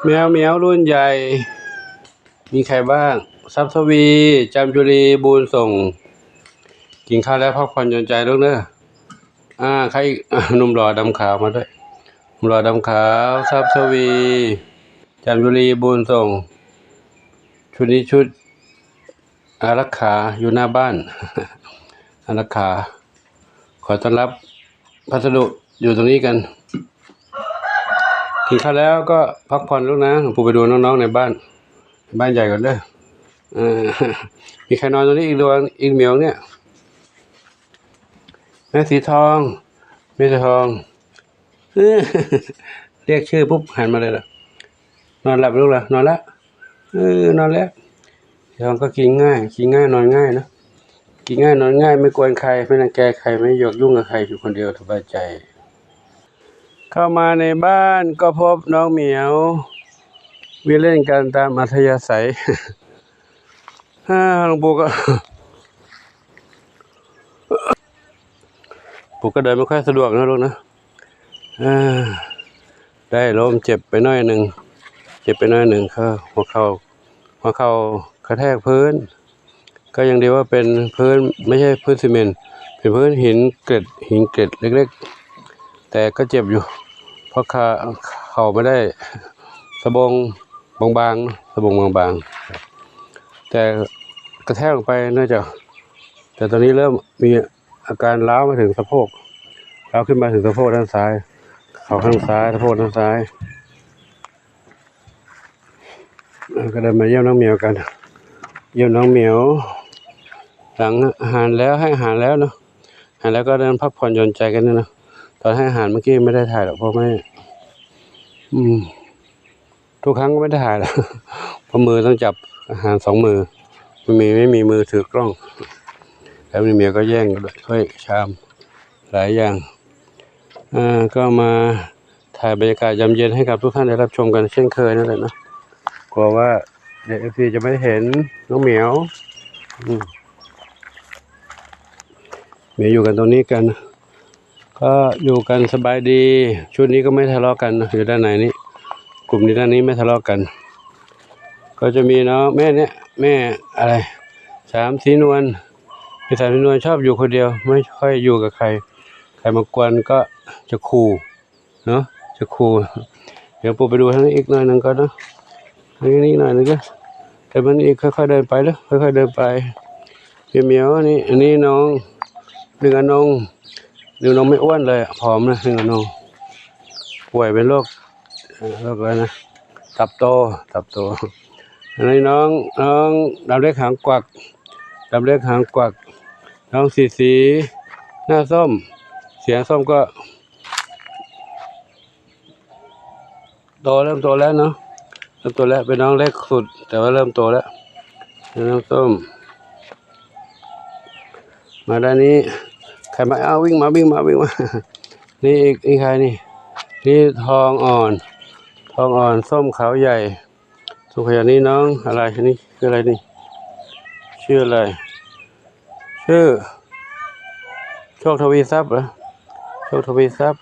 แมวเหมียวรุ่นใหญ่มีใครบ้างทรัพย์ทวีจามจุรีบูญส่งกินข้าวแล้วพักผ่อนหย่อนใจลูกเนอะใครอีกหนุ่มหล่อดำขาวมาด้วยหนุ่มหล่อดำขาวทรัพย์ทวีจามจุรีบูญส่งชุดนี้ชุดอารักขาอยู่หน้าบ้านอารักขาขอต้อนรับพัสดุอยู่ตรงนี้กันกินข้าวแล้วก็พักผ่อนลูกนะหลวงปู่ไปดูน้องๆในบ้านใหญ่ก่อนเด้อมีใครนอนตรงนี้อีกดวงอีกเหมียวเนี่ยแม่สีทองแม่สีทองเรียกชื่อปุ๊บหันมาเลยล่ะนอนหลับลูกล่ะนอนละนอนแล้วสีทองก็กินง่ายนอนง่ายนะกินง่ายนอนง่ายไม่กวนใครไม่รังแกใครไม่หยอกยุ่งกับใครอยู่คนเดียวสบายใจเข้ามาในบ้านก็พบน้องเหมียววิ่งเล่นกันตามอัธยาศัยหลวงปู่ก็เดินไม่ค่อยสะดวกนะลูกนะได้ล้มเจ็บไปหน่อยหนึ่งค่ะหัวเข่ากระแทกพื้นก็ยังดีว่าเป็นพื้นไม่ใช่พื้นซีเมนต์เป็นพื้นหินเกล็ดเล็กๆแต่ก็เจ็บอยู่เพราะเข่าไม่ได้สะบงบางๆแต่กระแทกลงไปน่าจะแต่ตอนนี้เริ่มมีอาการล้าวมาถึงสะโพกล้าวขึ้นมาถึงสะโพกด้านซ้ายเข่าข้างซ้ายสะโพกด้านซ้ายก็เดินมาเยี่ยมน้องเหมียวกันเยี่ยมน้องเหมียวหลังอาหารแล้วให้อาหารแล้วเนาะอาหารแล้วก็เดินพักผ่อนหย่อนใจกันนะตอนให้อาหารเมื่อกี้ไม่ได้ถ่ายหรอกเพราะไม่ทุกครั้งก็ไม่ได้ถ่ายหรอกเพราะมือต้องจับอาหาร2 มือไม่มีมือถือกล้องแล้วเมียก็แย่งด้วยถ้วยชามหลายอย่างก็มาถ่ายบรรยากาศยามเย็นให้กับทุกท่านได้รับชมกันเช่นเคยนั่นแหละนะกลัวว่าเด็กFCจะไม่เห็นน้องเหมียวอยู่กันตรงนี้กันก็อยู่กันสบายดีชุดนี้ก็ไม่ทะเลาะกันอยู่ด้านไหนนี้กลุ่มนี้ด้านนี้ไม่ทะเลาะกันก็จะมีเนาะแม่อะไร3 สีนวลพี่3 สีนวลชอบอยู่คนเดียวไม่ค่อยอยู่กับใครมากวนก็จะขู่เนาะจะขู่เดี๋ยวปู่ไปดูทางนี้อีกหน่อยนึงก่อนเนาะทางนี้หน่อยนึงก็แต่มันอีกค่อยๆเดินไปแล้วค่อยๆเดินไปเหมียวนี่อันนี้น้องดึงน้องไม่อ้วนเลยผอมนะดึงน้องป่วยเป็นโรคอะไรนะตับโตอันนี้น้องดำเล็กหางกวักน้องสีหน้าส้มเสียงส้มก็เริ่มโตแล้วเนาะเป็นน้องเล็กสุดแต่ว่าเริ่มโตแล้วน้องส้มมาด้านนี้ใครมาวิ่งมานี่อีกใครนี่ทองอ่อนส้มขาวใหญ่สุขอย่างนี้น้องอะไรนี่คืออะไรนี่ชื่ออะไรชื่อโชคทวีทรัพย์เหรอโชคทวีทรัพย์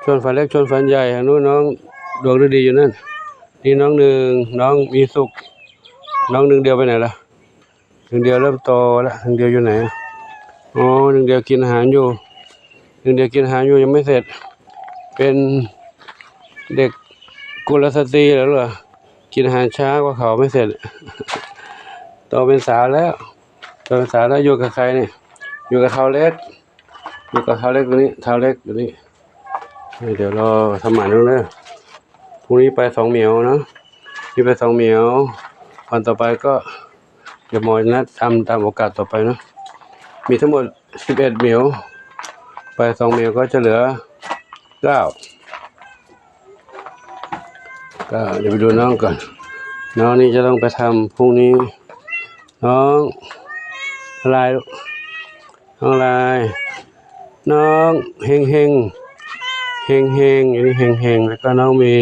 ชวนฝันเล็กชวนฝันใหญ่นู้นน้องดวงดีอยู่นั่นนี่น้องหนึ่งน้องมีสุขน้องหนึ่งเดียวไปไหนล่ะหนึ่งเดียวเริ่มโตแล้วหนึ่งเดียวอยู่ไหนหนึ่งเดียวกินอาหารอยู่ยังไม่เสร็จเป็นเด็กกุลสตรีแล้วเหรอกินอาหารช้ากว่าเขาไม่เสร็จโตเป็นสาวแล้วอยู่กับใครนี่อยู่กับเท้าเล็กตัวนี้เท้าเล็กตัวนี้เดี๋ยวรอทำหมันด้วยนะพรุ่งนี้ไป2 เหมียวนะนี่ไป2 เหมียววันต่อไปก็เดี๋ยวหมอนัดทำตามโอกาสต่อไปนะมีทั้งหมด11 เหมียวไป2 เหมียวก็จะเหลือ9ก็เดี๋ยวไปดูน้องก่อนน้องนี่จะต้องไปทำพรุ่งนี้น้องลายน้องเฮงอย่างนี้เฮงแล้วก็น้องมี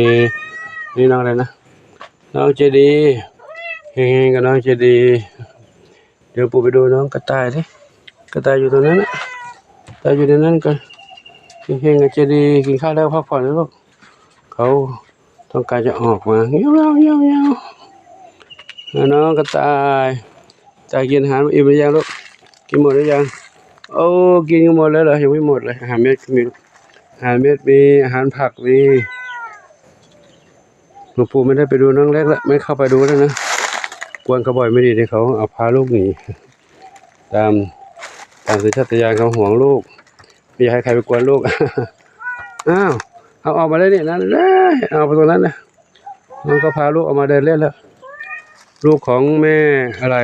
นี่น้องอะไรนะน้องเจดีเฮงกับน้องเจดีเดี๋ยวปู่ไปดูน้องกระต่ายดิกระต่ายอยู่ตรงนั้นกระต่ายอยู่ในนั้นกันเฮงกับเจดีกินข้าวแล้วพักผ่อนแล้วลูกเขา ต้องการจะออกมาเงี้ยวเงี้ยวเงี้ยวน้องกระต่ายจะกินอาหารอิ่มหรือยังลูกกินหมดหรือยังโอ้กินกันหมดแล้วเหรอยังไม่หมดเลยอาหารเม็ดมีอาหารเม็ดมีอาหารผักมีหลวงปู่ไม่ได้ไปดูน้องเล็กละไม่เข้าไปดูแล้วนะกวนเขาบ่อยไม่ดีที่เขาเอาพาลูกหนีตามสัญชาตญาณเขาห่วงลูกไม่อยากให้ใครไปกวนลูกอ้าวเอาออกมาได้นี่นั่นเลยเอาไปตรงนั้นนะน้องก็พาลูกออกมาเดินเล่นแล้วลูกของแม่อะไร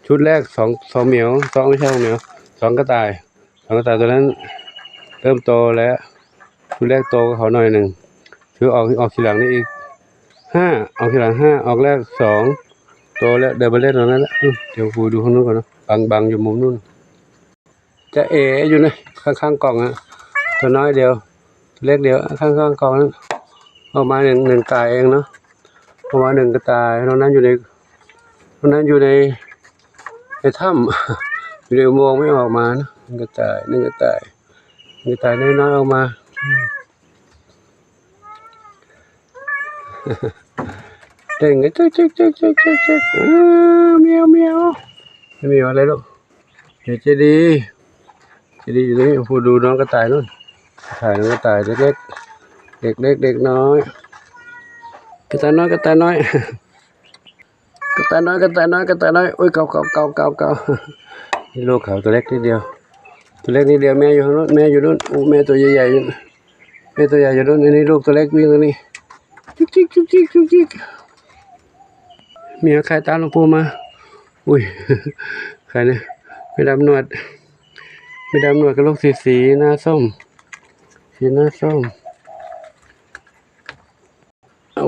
ชุดแรกสองเหมียวสองไม่ใช่เหมียวสองกระต่ายตัวนั้นเริ่มโตแล้วชุดแรกโตกับเขาหน่อยหนึ่งคือออกทีหลังนี่อีก5ออกทีหลัง5ออกแรก2โตแล้วเดินไปเล่นตรงนั้นแล้วเดี๋ยวกูดูข้างนู้นก่อนนะบังอยู่มุมนู้นจะเอ๋อยู่นะข้างๆกล่องตัวน้อยเดียวเล็กเดียวข้างๆกล่องนั้นออกมาหนึ่งตายเองเนาะออกมา1กระต่ายตรงนั้นอยู่ในถ้ำอยู่ในอุโมงค์ไม่ออกมานะ1กระต่ายน้อยๆออกมาเด้งจ๊กเมียวอะไรลูกเดี๋ยวจะดีอยู่ตรงนี้พูดดูน้องกระต่ายนู่นน้องกระต่ายเล็กเด็กน้อยกระต่ายน้อยโอ้ยเก่านี่ลูกเขาตัวเล็กนิดเดียวแม่อยู่ข้างนู้นแม่อยู่นู่นโอ้แม่ตัวใหญ่ๆอยู่แม่ตัวใหญ่อยู่นู่นนี่ลูกตัวเล็กวิ่งตรงนี้จิ๊กเมียใครตามหลวงปู่มาอุ้ยใครเนี่ยไม่ดำหนวดกับลูกสีหน้าส้ม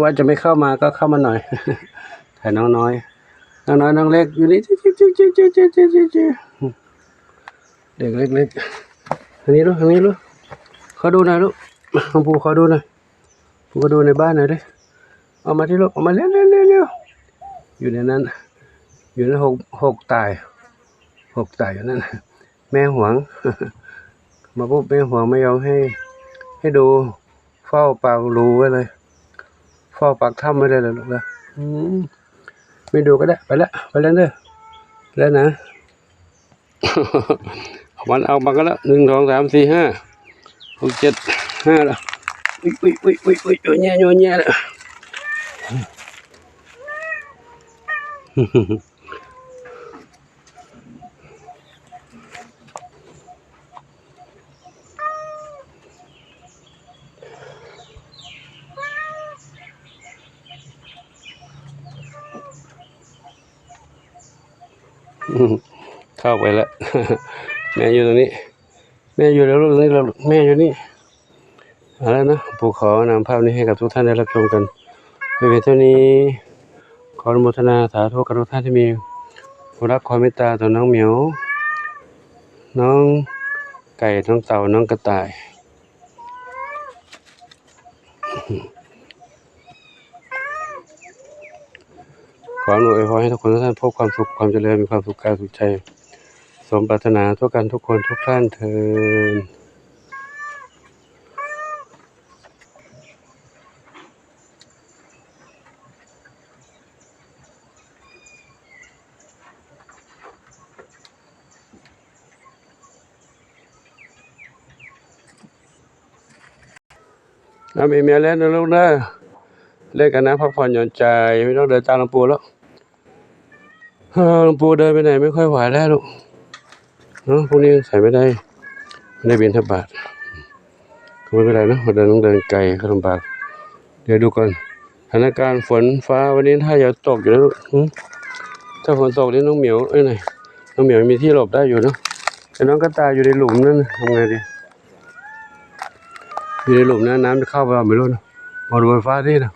ว่าจะไม่เข้ามาก็เข้ามาหน่อยถ่ายน้องเล็กอยู่นี่เด็กเล็กทางนี้ลูกขอดูหน่อยลูกหลวงปู่ขอดูหน่อยปู่ก็ดูในบ้านหน่อยดิเอามาที่ลูกเอามาเร็วอยู่ในนั้น6ตายอยู่นั่นแม่หวงมาปุ๊บแม่หวงไม่ยอมให้ดูเฝ้าปากรูไว้เลยเฝ้าปากถ้ำไว้เลยลูกนะไม่ดูก็ได้ไปแล้วเด้อแล้วนะ มันเอามาก็แล้ว1 2 3 4 5 6 7 5แล้วอุ้ยแย่แล้วเข้าไปแล้ว แม่อยู่ตรงนี้แม่อยู่แล้วลูกนี่เราแม่อยู่นี่เอาแล้วนะปู่ขอนำภาพนี้ให้กับทุกท่านได้รับชมกันเพียงเท่านี้ขออนุโมทนาสาธุกับทุกท่านที่มีรักความเมตตาต่อน้องเหมียวน้องไก่น้องเต่าน้องกระต่ายขออนุโมทนาให้ทุกคนทุกท่านพบความสุขความเจริญมีความสุขกายสุขใจสมปรารถนาทุกกันทุกคนทุกท่านเถิดมีเมียแล้วนะลูกนะเล่นกันนะพักผ่อนหย่อนใจไม่ต้องเดินตามหลวงปู่แล้วหลวงปู่เดินไปไหนไม่ค่อยไหวแล้วลูกเนาะพวกนี้ใส่ไม่ได้บิณฑบาตก็ไม่เป็นไรนะเดินต้องเดินไกลก็ลำบากเดี๋ยวดูก่อนสถานการณ์ฝนฟ้าวันนี้ถ้าอย่าตกอยู่แล้วลูกถ้าฝนตกนี่น้องเหมียวน้องเหมียวมีที่หลบได้อยู่เนาะแต่น้องกระต่ายอยู่ในหลุมนั่นทำไงดีอยู่ในหลุมน้ำจะเข้าไปไม่รู้นะมองดูบนฟ้าที่นะ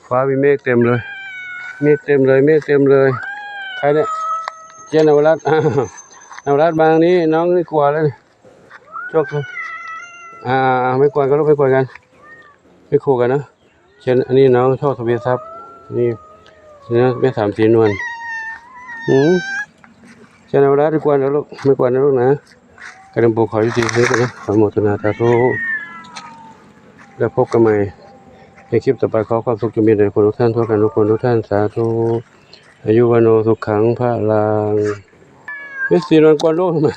ฟ้ามีเมฆเต็มเลยใครเนี่ยเจนนวรัตน์นวรัตน์บางนี้น้องนี่กลัวแล้วนี่โชคไม่กลัวกันลูกไม่กลัวกันไม่ขู่กันนะเช่นอันนี้น้องโชคทวีทรัพย์นี่แม่สามสีนวลเจนนวรัตน์ไม่กลัวนะลูกนะกระดมปูขอยุติให้กันนะขอโมทนาสาธุ แล้วพบกันใหม่ในคลิปต่อไปขอความสุขจงมีแด่คนทุกท่านทั่วกันทุกคนทุกท่านสาธุอายุวันโนสุขังพระลังนี่สีนวลกวนลูกทำไม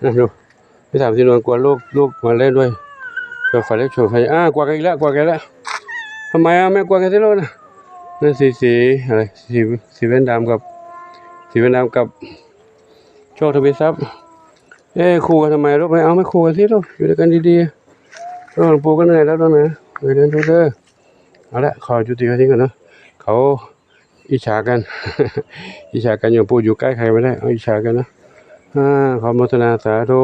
นะดูพี่ถามสีนวลกวนลูกมาเล่นด้วยโชว์ไฟเล็กโชว์ไฟกวาดกันอีกแล้วกวาดกันแล้วทำไมไม่กวาดกันที่โลกนะนั่นสีอะไรสีแว่นดำกับโชคทวีทรัพย์คู่กันทำไมลูกไม่คู่กันที่ลูกอยู่ด้วยกันดีๆหลวงปู่ก็เหนื่อยแล้วนะไปเดินดูเด้อเอาละขอจุติกันทิ้งก่อนเนาะเขาอิจฉากัน อิจฉากันอย่างปู่อยู่ใกล้ใครไม่ได้เอาอิจฉากันนะขอโมทนาสาธุ